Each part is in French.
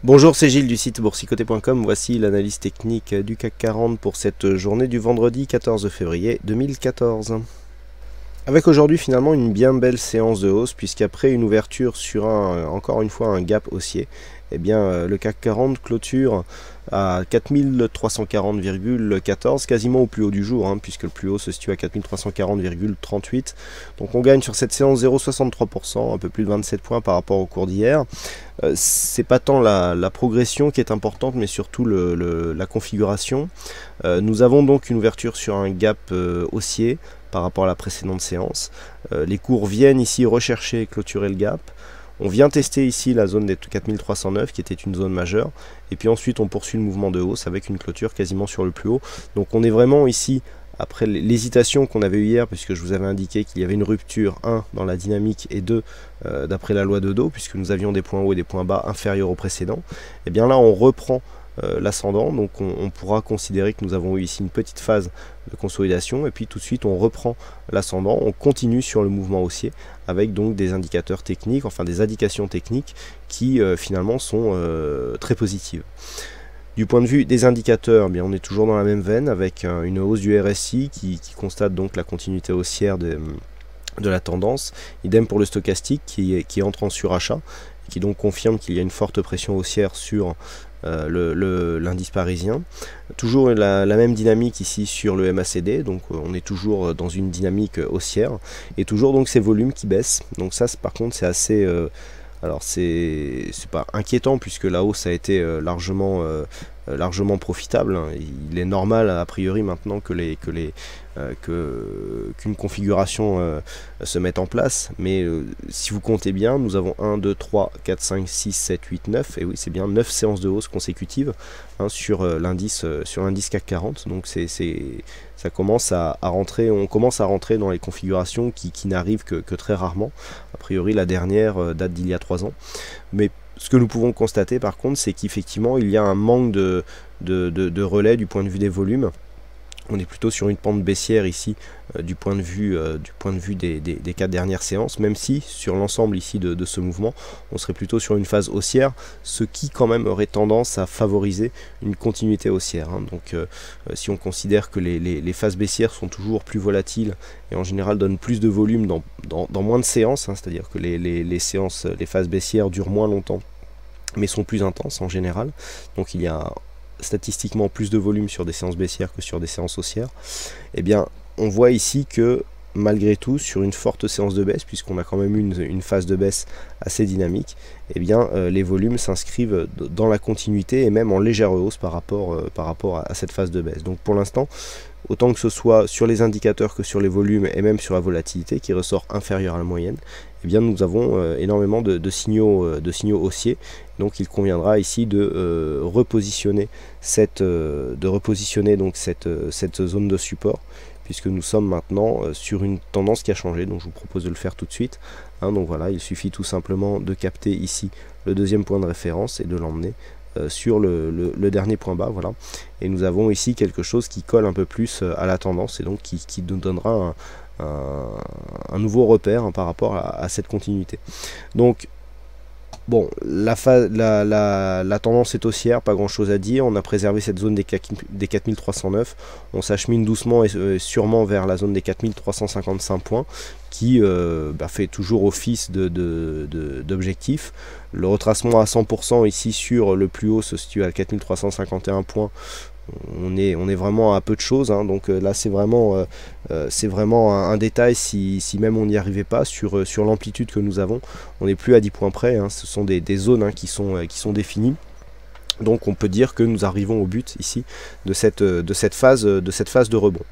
Bonjour, c'est Gilles du site boursicoté.com. Voici l'analyse technique du CAC 40 pour cette journée du vendredi 14 février 2014. Avec aujourd'hui finalement une bien belle séance de hausse, puisqu'après une ouverture sur encore une fois un gap haussier, eh bien le CAC 40 clôture à 4340,14, quasiment au plus haut du jour, puisque le plus haut se situe à 4340,38. Donc on gagne sur cette séance 0,63%, un peu plus de 27 points par rapport au cours d'hier. C'est pas tant la progression qui est importante, mais surtout la configuration. Nous avons donc une ouverture sur un gap haussier par rapport à la précédente séance. Les cours viennent ici rechercher et clôturer le gap. On vient tester ici la zone des 4309 qui était une zone majeure, et puis ensuite on poursuit le mouvement de hausse avec une clôture quasiment sur le plus haut. Donc on est vraiment ici, après l'hésitation qu'on avait eue hier, puisque je vous avais indiqué qu'il y avait une rupture 1 dans la dynamique et 2 d'après la loi de Dow, puisque nous avions des points hauts et des points bas inférieurs au précédent. Et bien là on reprend l'ascendant, donc on pourra considérer que nous avons eu ici une petite phase de consolidation, et puis tout de suite on reprend l'ascendant, on continue sur le mouvement haussier avec donc des indicateurs techniques, enfin des indications techniques qui finalement sont très positives. Du point de vue des indicateurs, bien, on est toujours dans la même veine avec une hausse du RSI qui constate donc la continuité haussière de la tendance. Idem pour le stochastique qui entre en surachat, qui donc confirme qu'il y a une forte pression haussière sur l'indice parisien. Toujours la même dynamique ici sur le MACD, donc on est toujours dans une dynamique haussière, et toujours donc ces volumes qui baissent. Donc ça par contre c'est assez... alors c'est pas inquiétant, puisque la hausse a été largement profitable. Il est normal a priori maintenant qu'une configuration se mette en place, mais si vous comptez bien, nous avons 1, 2, 3, 4, 5, 6, 7, 8, 9, et oui c'est bien 9 séances de hausse consécutives sur l'indice CAC 40, donc ça commence à rentrer, on commence à rentrer dans les configurations qui n'arrivent que très rarement. A priori la dernière date d'il y a 3 ans, mais ce que nous pouvons constater par contre, c'est qu'effectivement il y a un manque de relais du point de vue des volumes. On est plutôt sur une pente baissière ici du point de vue des 4 dernières séances, même si sur l'ensemble ici de ce mouvement, on serait plutôt sur une phase haussière, ce qui quand même aurait tendance à favoriser une continuité haussière. Donc si on considère que les phases baissières sont toujours plus volatiles et en général donnent plus de volume dans moins de séances, c'est-à-dire que les phases baissières durent moins longtemps, mais sont plus intenses en général. Donc il y a statistiquement plus de volume sur des séances baissières que sur des séances haussières. Eh bien on voit ici que malgré tout, sur une forte séance de baisse, puisqu'on a quand même eu une phase de baisse assez dynamique, eh bien les volumes s'inscrivent dans la continuité et même en légère hausse par rapport à cette phase de baisse. Donc pour l'instant, autant que ce soit sur les indicateurs que sur les volumes et même sur la volatilité qui ressort inférieure à la moyenne, eh bien nous avons énormément de signaux haussiers. Donc il conviendra ici de repositionner cette zone de support, puisque nous sommes maintenant sur une tendance qui a changé. Donc je vous propose de le faire tout de suite. Donc voilà, il suffit tout simplement de capter ici le deuxième point de référence et de l'emmener sur le dernier point bas, voilà. Et nous avons ici quelque chose qui colle un peu plus à la tendance, et donc qui nous donnera un nouveau repère par rapport à cette continuité. Donc bon, la tendance est haussière, pas grand chose à dire. On a préservé cette zone des 4309. On s'achemine doucement et sûrement vers la zone des 4355 points, qui fait toujours office d'objectif. Le retracement à 100% ici sur le plus haut se situe à 4351 points. On est vraiment à peu de choses, donc là c'est vraiment un détail. Si même on n'y arrivait pas sur l'amplitude que nous avons, on n'est plus à 10 points près, ce sont des zones qui sont définies. Donc on peut dire que nous arrivons au but ici de cette phase de rebond.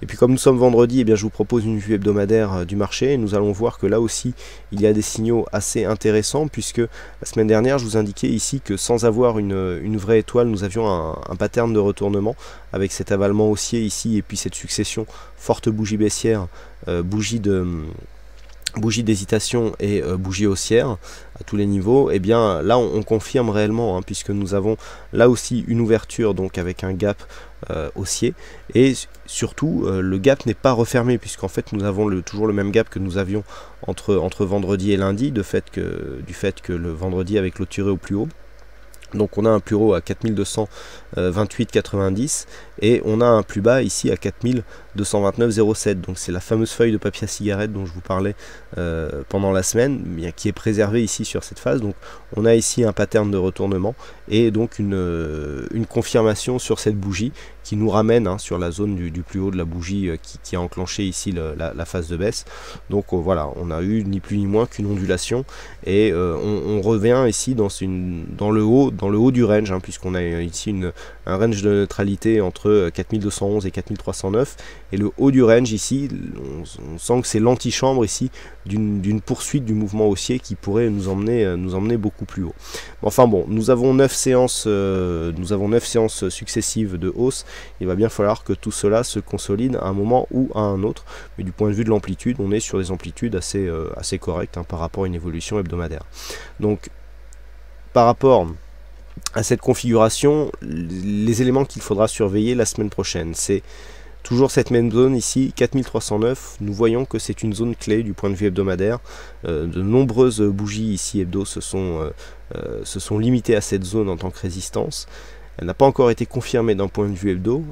Et puis comme nous sommes vendredi, eh bien, je vous propose une vue hebdomadaire du marché, et nous allons voir que là aussi il y a des signaux assez intéressants, puisque la semaine dernière je vous indiquais ici que sans avoir une vraie étoile, nous avions un pattern de retournement avec cet avalement haussier ici, et puis cette succession forte bougie baissière, bougie d'hésitation et bougie haussière à tous les niveaux. Et bien là on confirme réellement, puisque nous avons là aussi une ouverture, donc avec un gap haussier, et surtout le gap n'est pas refermé, puisqu'en fait nous avons toujours le même gap que nous avions entre vendredi et lundi, du fait que le vendredi avait clôturé au plus haut. Donc on a un plus haut à 4228,90 et on a un plus bas ici à 4229,07. Donc c'est la fameuse feuille de papier à cigarette dont je vous parlais pendant la semaine, bien, qui est préservée ici sur cette phase. Donc on a ici un pattern de retournement et donc une confirmation sur cette bougie qui nous ramène sur la zone du plus haut de la bougie qui a enclenché ici la phase de baisse. Donc voilà, on a eu ni plus ni moins qu'une ondulation et on revient ici dans le haut du range, puisqu'on a ici un range de neutralité entre 4211 et 4309, et le haut du range ici, on sent que c'est l'antichambre ici d'une poursuite du mouvement haussier qui pourrait nous emmener beaucoup plus haut. Enfin bon, nous avons 9 séances successives de hausse. Il va bien falloir que tout cela se consolide à un moment ou à un autre, mais du point de vue de l'amplitude, on est sur des amplitudes assez correctes par rapport à une évolution hebdomadaire. Donc par rapport à cette configuration, les éléments qu'il faudra surveiller la semaine prochaine, c'est toujours cette même zone ici, 4309. Nous voyons que c'est une zone clé du point de vue hebdomadaire. De nombreuses bougies ici hebdo se sont limitées à cette zone en tant que résistance. Elle n'a pas encore été confirmée d'un point de vue hebdo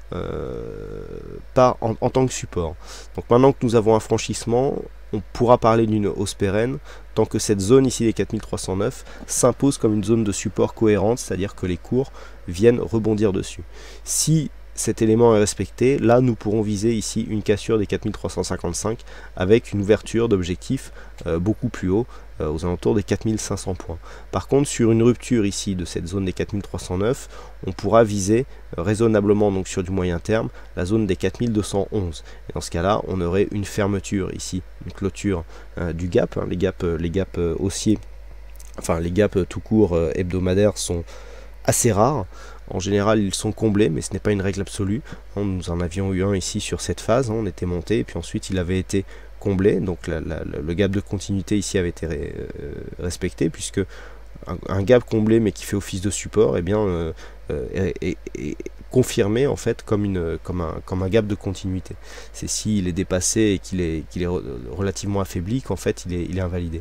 en tant que support. Donc maintenant que nous avons un franchissement, on pourra parler d'une hausse pérenne tant que cette zone ici des 4309 s'impose comme une zone de support cohérente, c'est-à-dire que les cours viennent rebondir dessus. Si cet élément est respecté, là nous pourrons viser ici une cassure des 4355 avec une ouverture d'objectif beaucoup plus haut, aux alentours des 4500 points. Par contre, sur une rupture ici de cette zone des 4309, on pourra viser raisonnablement, donc sur du moyen terme, la zone des 4211. Et dans ce cas-là, on aurait une fermeture ici, une clôture du gap. Les gaps haussiers, enfin les gaps tout court hebdomadaires sont assez rares. En général, ils sont comblés, mais ce n'est pas une règle absolue. Nous en avions eu un ici sur cette phase, on était monté, et puis ensuite il avait été comblé, donc le gap de continuité ici avait été respecté, puisque un gap comblé mais qui fait office de support, eh bien, est confirmé en fait comme un gap de continuité. C'est s'il est dépassé et qu'il est relativement affaibli qu'en fait il est invalidé.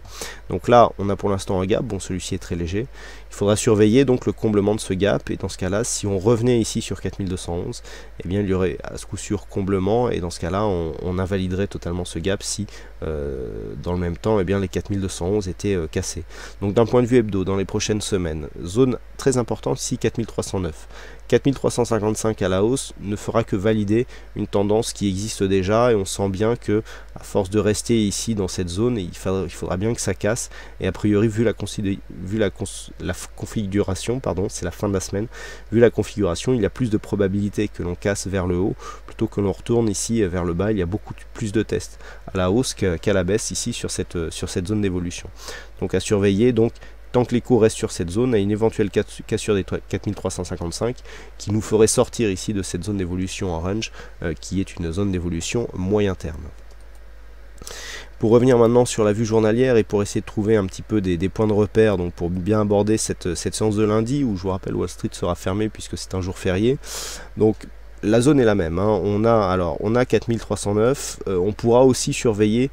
Donc là on a pour l'instant un gap, bon celui-ci est très léger. Il faudra surveiller donc le comblement de ce gap, et dans ce cas là si on revenait ici sur 4211, eh bien il y aurait à ce coup sûr comblement, et dans ce cas là on invaliderait totalement ce gap si dans le même temps eh bien les 4211 étaient cassés. Donc d'un point de vue hebdo, dans les prochaines semaines, zone très importante ici 4309. 4355 à la hausse ne fera que valider une tendance qui existe déjà, et on sent bien que à force de rester ici dans cette zone, il faudra bien que ça casse, et a priori vu la configuration, pardon, c'est la fin de la semaine, vu la configuration, il y a plus de probabilité que l'on casse vers le haut plutôt que l'on retourne ici vers le bas. Il y a beaucoup plus de tests à la hausse qu'à la baisse ici sur cette zone d'évolution. Donc à surveiller, donc tant que les cours restent sur cette zone, à une éventuelle cassure des 4355 qui nous ferait sortir ici de cette zone d'évolution en range, qui est une zone d'évolution moyen terme. Pour revenir maintenant sur la vue journalière et pour essayer de trouver un petit peu des points de repère, donc pour bien aborder cette séance de lundi, où je vous rappelle Wall Street sera fermé puisque c'est un jour férié. Donc la zone est la même, on a 4309, on pourra aussi surveiller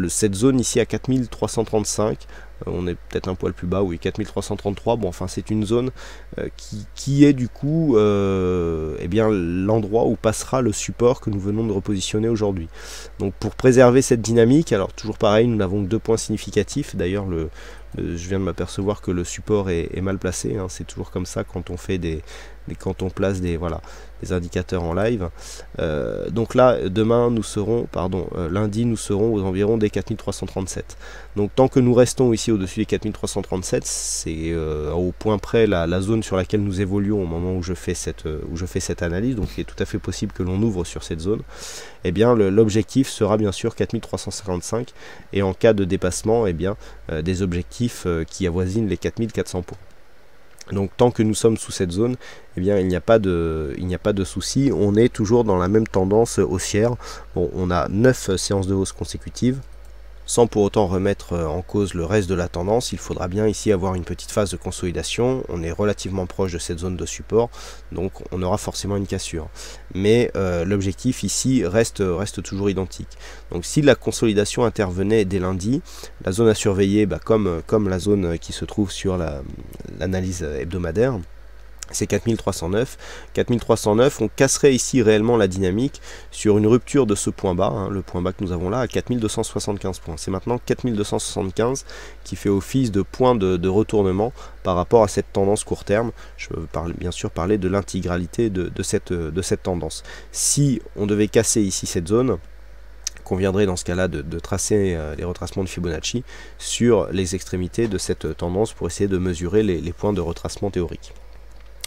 cette zone ici à 4335, on est peut-être un poil plus bas, oui, 4333, bon enfin c'est une zone qui est du coup eh bien l'endroit où passera le support que nous venons de repositionner aujourd'hui. Donc pour préserver cette dynamique, alors toujours pareil, nous n'avons que 2 points significatifs, d'ailleurs je viens de m'apercevoir que le support est mal placé, c'est toujours comme ça quand on fait quand on place des indicateurs en live. Donc là, lundi, nous serons aux environs des 4337. Donc tant que nous restons ici au-dessus des 4337, c'est au point près la zone sur laquelle nous évoluons au moment où je fais cette analyse. Donc il est tout à fait possible que l'on ouvre sur cette zone. Eh bien l'objectif sera bien sûr 4355, et en cas de dépassement, eh bien des objectifs qui avoisinent les 4400 points. Donc tant que nous sommes sous cette zone, eh bien il n'y a pas de souci, on est toujours dans la même tendance haussière. Bon, on a 9 séances de hausse consécutives, sans pour autant remettre en cause le reste de la tendance. Il faudra bien ici avoir une petite phase de consolidation. On est relativement proche de cette zone de support, donc on aura forcément une cassure. Mais l'objectif ici reste toujours identique. Donc si la consolidation intervenait dès lundi, la zone à surveiller, comme la zone qui se trouve sur l'analyse hebdomadaire, c'est 4309. 4309, on casserait ici réellement la dynamique sur une rupture de ce point bas, hein, le point bas que nous avons là, à 4275 points. C'est maintenant 4275 qui fait office de point de retournement par rapport à cette tendance court terme. Je veux bien sûr parler de l'intégralité de cette tendance. Si on devait casser ici cette zone, conviendrait dans ce cas-là de tracer les retracements de Fibonacci sur les extrémités de cette tendance pour essayer de mesurer les points de retracement théorique.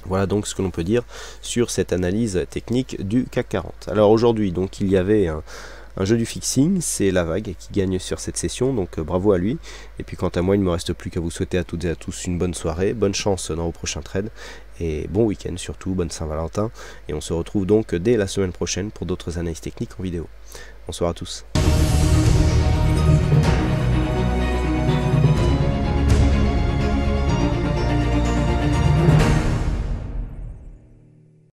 Voilà donc ce que l'on peut dire sur cette analyse technique du CAC 40. Alors aujourd'hui, donc il y avait un jeu du fixing, c'est la vague qui gagne sur cette session, donc bravo à lui. Et puis quant à moi, il ne me reste plus qu'à vous souhaiter à toutes et à tous une bonne soirée, bonne chance dans vos prochains trades, et bon week-end surtout, bonne Saint-Valentin. Et on se retrouve donc dès la semaine prochaine pour d'autres analyses techniques en vidéo. Bonsoir à tous.